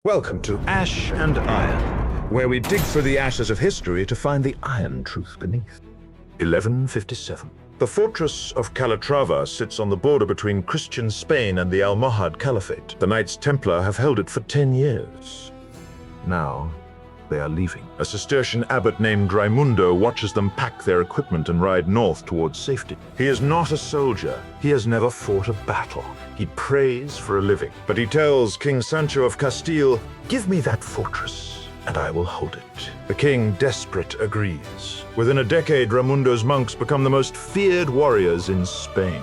Welcome to Ash and Iron, where we dig through the ashes of history to find the iron truth beneath. 1157. The fortress of Calatrava sits on the border between Christian Spain and the Almohad Caliphate. The Knights Templar have held it for 10 years. Now, they are leaving. A Cistercian abbot named Raymundo watches them pack their equipment and ride north towards safety. He is not a soldier. He has never fought a battle. He prays for a living. But he tells King Sancho of Castile, "Give me that fortress, and I will hold it." The king, desperate, agrees. Within a decade, Raymundo's monks become the most feared warriors in Spain.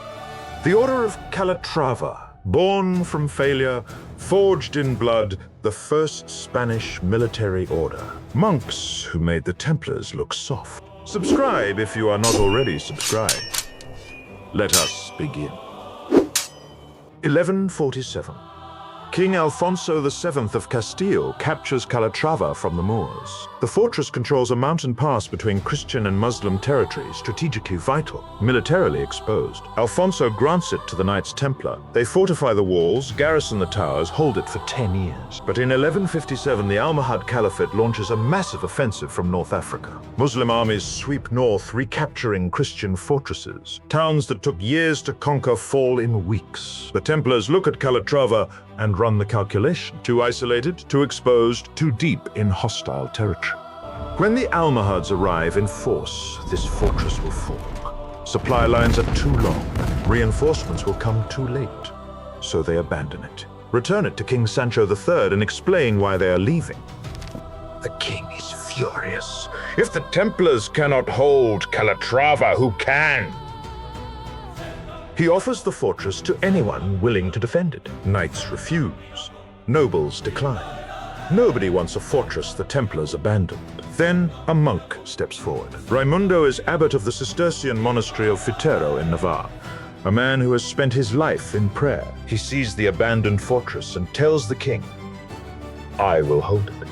The Order of Calatrava, born from failure, forged in blood, the first Spanish military order. Monks who made the Templars look soft. Subscribe if you are not already subscribed. Let us begin. 1147. King Alfonso VII of Castile captures Calatrava from the Moors. The fortress controls a mountain pass between Christian and Muslim territory, strategically vital, militarily exposed. Alfonso grants it to the Knights Templar. They fortify the walls, garrison the towers, hold it for 10 years. But in 1157, the Almohad Caliphate launches a massive offensive from North Africa. Muslim armies sweep north, recapturing Christian fortresses. Towns that took years to conquer fall in weeks. The Templars look at Calatrava and run the calculation. Too isolated, too exposed, too deep in hostile territory. When the Almohads arrive in force, this fortress will fall. Supply lines are too long. Reinforcements will come too late. So they abandon it. Return it to King Sancho III and explain why they are leaving. The king is furious. If the Templars cannot hold Calatrava, who can? He offers the fortress to anyone willing to defend it. Knights refuse. Nobles decline. Nobody wants a fortress the Templars abandoned. Then a monk steps forward. Raymundo is abbot of the Cistercian monastery of Fitero in Navarre, a man who has spent his life in prayer. He sees the abandoned fortress and tells the king, "I will hold it."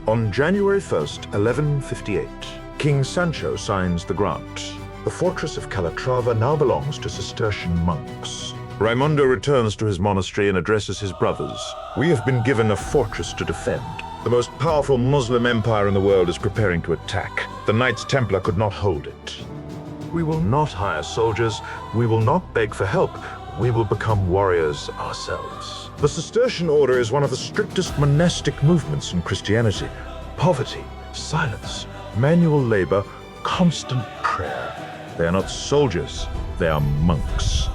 On January 1st, 1158, King Sancho signs the grant. The fortress of Calatrava now belongs to Cistercian monks. Raymundo returns to his monastery and addresses his brothers. "We have been given a fortress to defend. The most powerful Muslim empire in the world is preparing to attack. The Knights Templar could not hold it. We will not hire soldiers. We will not beg for help. We will become warriors ourselves." The Cistercian order is one of the strictest monastic movements in Christianity. Poverty, silence, manual labor, constant prayer. They are not soldiers, they are monks.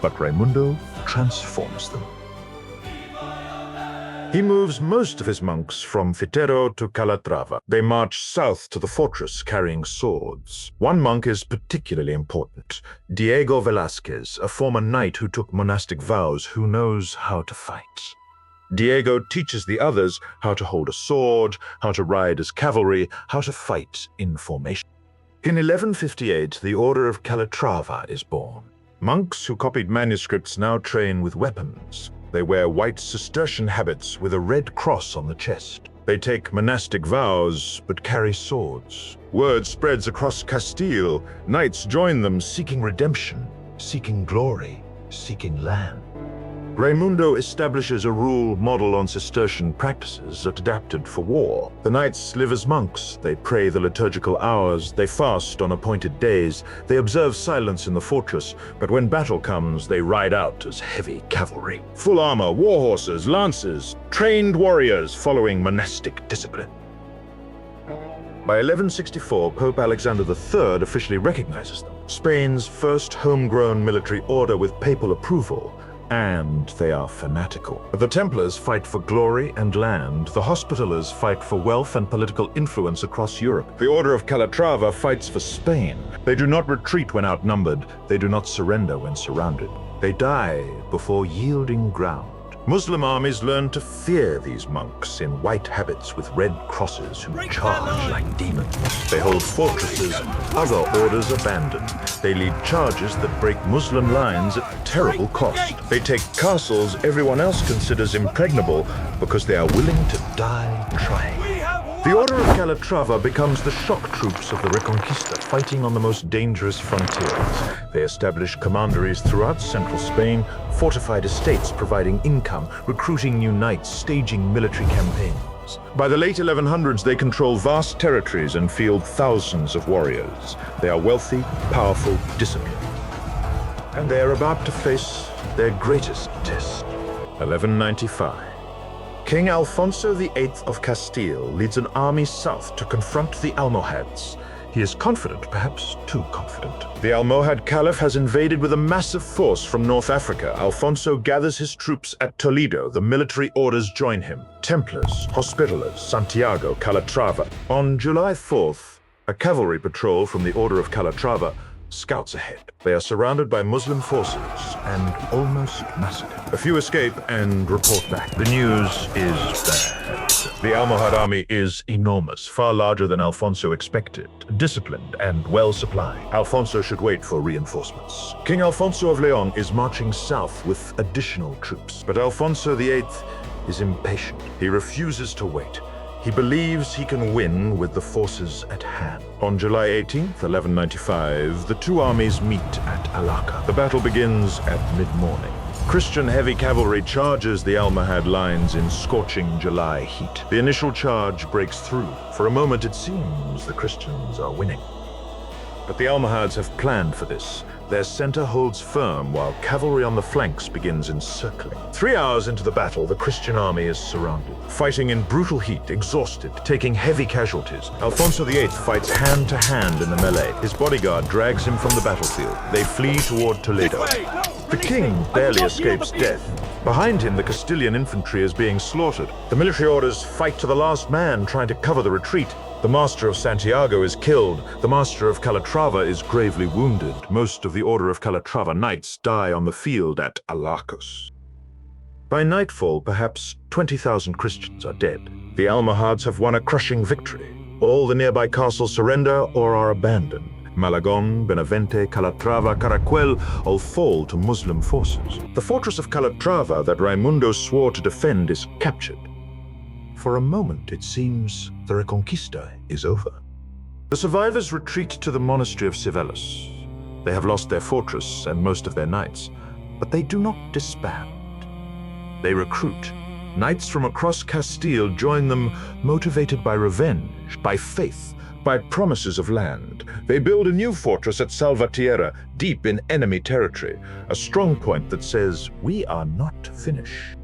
But Raymundo transforms them. He moves most of his monks from Fitero to Calatrava. They march south to the fortress carrying swords. One monk is particularly important, Diego Velázquez, a former knight who took monastic vows, who knows how to fight. Diego teaches the others how to hold a sword, how to ride as cavalry, how to fight in formation. In 1158, the Order of Calatrava is born. Monks who copied manuscripts now train with weapons. They wear white Cistercian habits with a red cross on the chest. They take monastic vows, but carry swords. Word spreads across Castile. Knights join them, seeking redemption, seeking glory, seeking land. Raymundo establishes a rule model on Cistercian practices adapted for war. The knights live as monks. They pray the liturgical hours. They fast on appointed days. They observe silence in the fortress, but when battle comes, they ride out as heavy cavalry. Full armor, war horses, lances, trained warriors following monastic discipline. By 1164, Pope Alexander III officially recognizes them. Spain's first homegrown military order with papal approval. And they are fanatical. The Templars fight for glory and land. The Hospitallers fight for wealth and political influence across Europe. The Order of Calatrava fights for Spain. They do not retreat when outnumbered. They do not surrender when surrounded. They die before yielding ground. Muslim armies learn to fear these monks in white habits with red crosses who charge like demons. They hold fortresses other orders abandon. They lead charges that break Muslim lines at terrible cost. They take castles everyone else considers impregnable because they are willing to die trying. The Order of Calatrava becomes the shock troops of the Reconquista, fighting on the most dangerous frontiers. They establish commanderies throughout central Spain, fortified estates providing income income, recruiting new knights, staging military campaigns. By the late 1100s, they control vast territories and field thousands of warriors. They are wealthy, powerful, disciplined. And they are about to face their greatest test. 1195. King Alfonso VIII of Castile leads an army south to confront the Almohads. He is confident, perhaps too confident. The Almohad Caliph has invaded with a massive force from North Africa. Alfonso gathers his troops at Toledo. The military orders join him. Templars, Hospitallers, Santiago, Calatrava. On July 4th, a cavalry patrol from the Order of Calatrava scouts ahead. They are surrounded by Muslim forces and almost massacred. A few escape and report back. The news is bad. The Almohad army is enormous, far larger than Alfonso expected, disciplined and well supplied. Alfonso should wait for reinforcements. King Alfonso of Leon is marching south with additional troops, but Alfonso VIII is impatient. He refuses to wait. He believes he can win with the forces at hand. On July 18th, 1195, the two armies meet at Alaka. The battle begins at mid-morning. Christian heavy cavalry charges the Almohad lines in scorching July heat. The initial charge breaks through. For a moment, it seems the Christians are winning. But the Almohads have planned for this. Their center holds firm while cavalry on the flanks begins encircling. 3 hours into the battle, the Christian army is surrounded. Fighting in brutal heat, exhausted, taking heavy casualties, Alfonso VIII fights hand to hand in the melee. His bodyguard drags him from the battlefield. They flee toward Toledo. The king barely escapes death. Behind him, the Castilian infantry is being slaughtered. The military orders fight to the last man, trying to cover the retreat. The master of Santiago is killed. The master of Calatrava is gravely wounded. Most of the Order of Calatrava knights die on the field at Alacos. By nightfall, perhaps 20,000 Christians are dead. The Almohads have won a crushing victory. All the nearby castles surrender or are abandoned. Malagon, Benavente, Calatrava, Caracuel all fall to Muslim forces. The fortress of Calatrava that Raymundo swore to defend is captured. For a moment, it seems the Reconquista is over. The survivors retreat to the monastery of Civeles. They have lost their fortress and most of their knights, but they do not disband. They recruit. Knights from across Castile join them, motivated by revenge, by faith, by promises of land. They build a new fortress at Salvatierra, deep in enemy territory, a strong point that says, we are not finished.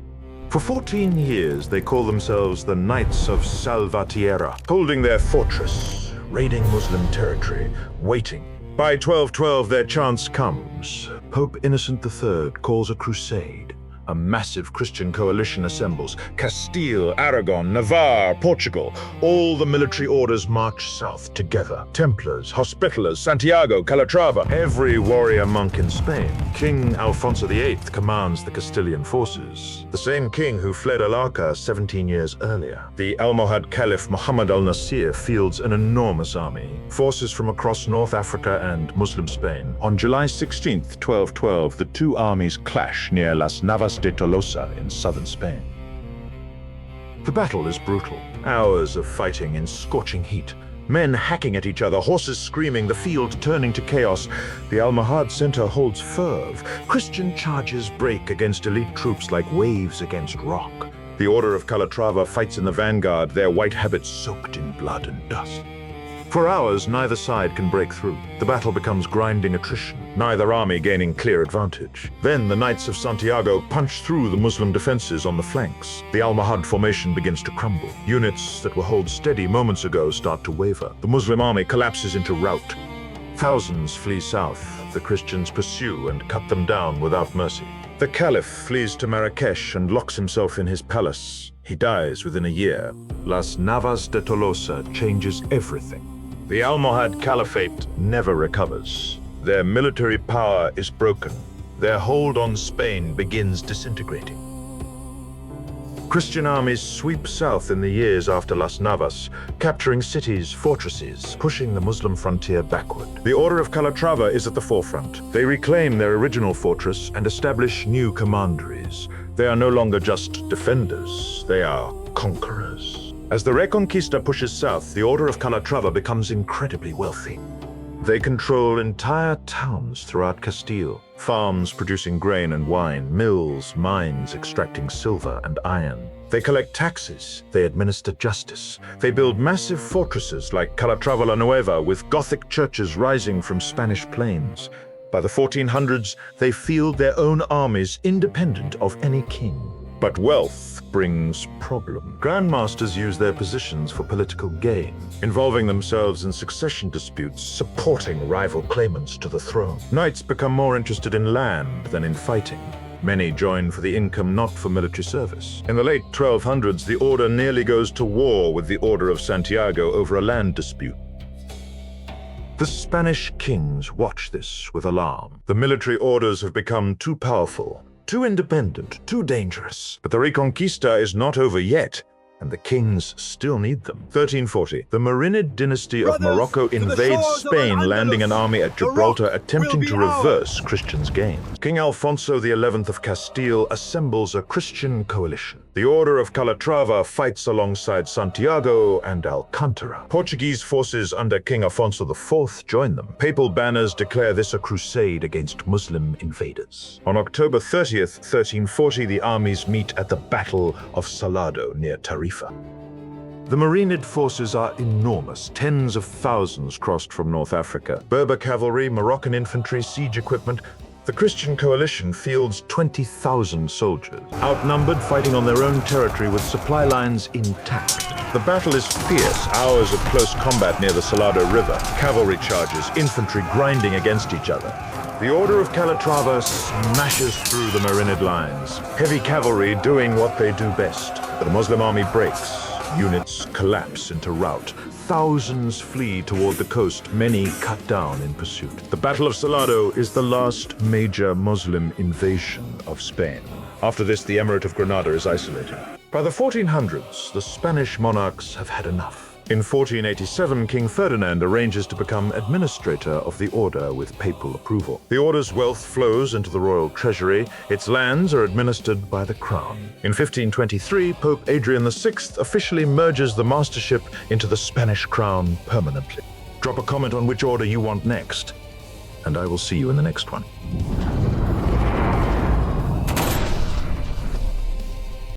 For 14 years, they call themselves the Knights of Salvatierra, holding their fortress, raiding Muslim territory, waiting. By 1212, their chance comes. Pope Innocent III calls a crusade. A massive Christian coalition assembles. Castile, Aragon, Navarre, Portugal. All the military orders march south together. Templars, Hospitallers, Santiago, Calatrava. Every warrior monk in Spain. King Alfonso VIII commands the Castilian forces. The same king who fled Alaka 17 years earlier. The Almohad Caliph Muhammad al-Nasir fields an enormous army. Forces from across North Africa and Muslim Spain. On July 16th, 1212, the two armies clash near Las Navas de Tolosa in southern Spain. The battle is brutal. Hours of fighting in scorching heat. Men hacking at each other, horses screaming, the field turning to chaos. The Almohad center holds ferve. Christian charges break against elite troops like waves against rock. The Order of Calatrava fights in the vanguard, their white habits soaked in blood and dust. For hours, neither side can break through. The battle becomes grinding attrition, neither army gaining clear advantage. Then the Knights of Santiago punch through the Muslim defenses on the flanks. The Almohad formation begins to crumble. Units that were held steady moments ago start to waver. The Muslim army collapses into rout. Thousands flee south. The Christians pursue and cut them down without mercy. The Caliph flees to Marrakesh and locks himself in his palace. He dies within a year. Las Navas de Tolosa changes everything. The Almohad Caliphate never recovers. Their military power is broken. Their hold on Spain begins disintegrating. Christian armies sweep south in the years after Las Navas, capturing cities, fortresses, pushing the Muslim frontier backward. The Order of Calatrava is at the forefront. They reclaim their original fortress and establish new commanderies. They are no longer just defenders, they are conquerors. As the Reconquista pushes south, the Order of Calatrava becomes incredibly wealthy. They control entire towns throughout Castile, farms producing grain and wine, mills, mines extracting silver and iron. They collect taxes, they administer justice. They build massive fortresses like Calatrava la Nueva with Gothic churches rising from Spanish plains. By the 1400s, they field their own armies independent of any king. But wealth brings problem. Grandmasters use their positions for political gain, involving themselves in succession disputes, supporting rival claimants to the throne. Knights become more interested in land than in fighting. Many join for the income, not for military service. In the late 1200s, the order nearly goes to war with the Order of Santiago over a land dispute. The Spanish kings watch this with alarm. The military orders have become too powerful, too independent, too dangerous. But the Reconquista is not over yet, and the kings still need them. 1340, the Marinid dynasty of Morocco invades Spain, landing an army at Gibraltar, attempting to reverse Christians' gains. King Alfonso XI of Castile assembles a Christian coalition. The Order of Calatrava fights alongside Santiago and Alcantara. Portuguese forces under King Alfonso IV join them. Papal banners declare this a crusade against Muslim invaders. On October 30th, 1340, the armies meet at the Battle of Salado near Tarifa. The Marinid forces are enormous. Tens of thousands crossed from North Africa. Berber cavalry, Moroccan infantry, siege equipment. The Christian coalition fields 20,000 soldiers, outnumbered, fighting on their own territory with supply lines intact. The battle is fierce, hours of close combat near the Salado River, cavalry charges, infantry grinding against each other. The Order of Calatrava smashes through the Marinid lines, heavy cavalry doing what they do best. But the Muslim army breaks. Units collapse into rout. Thousands flee toward the coast, many cut down in pursuit. The Battle of Salado is the last major Muslim invasion of Spain. After this, the Emirate of Granada is isolated. By the 1400s, the Spanish monarchs have had enough. In 1487, King Ferdinand arranges to become administrator of the order with papal approval. The order's wealth flows into the royal treasury. Its lands are administered by the crown. In 1523, Pope Adrian VI officially merges the mastership into the Spanish crown permanently. Drop a comment on which order you want next, and I will see you in the next one.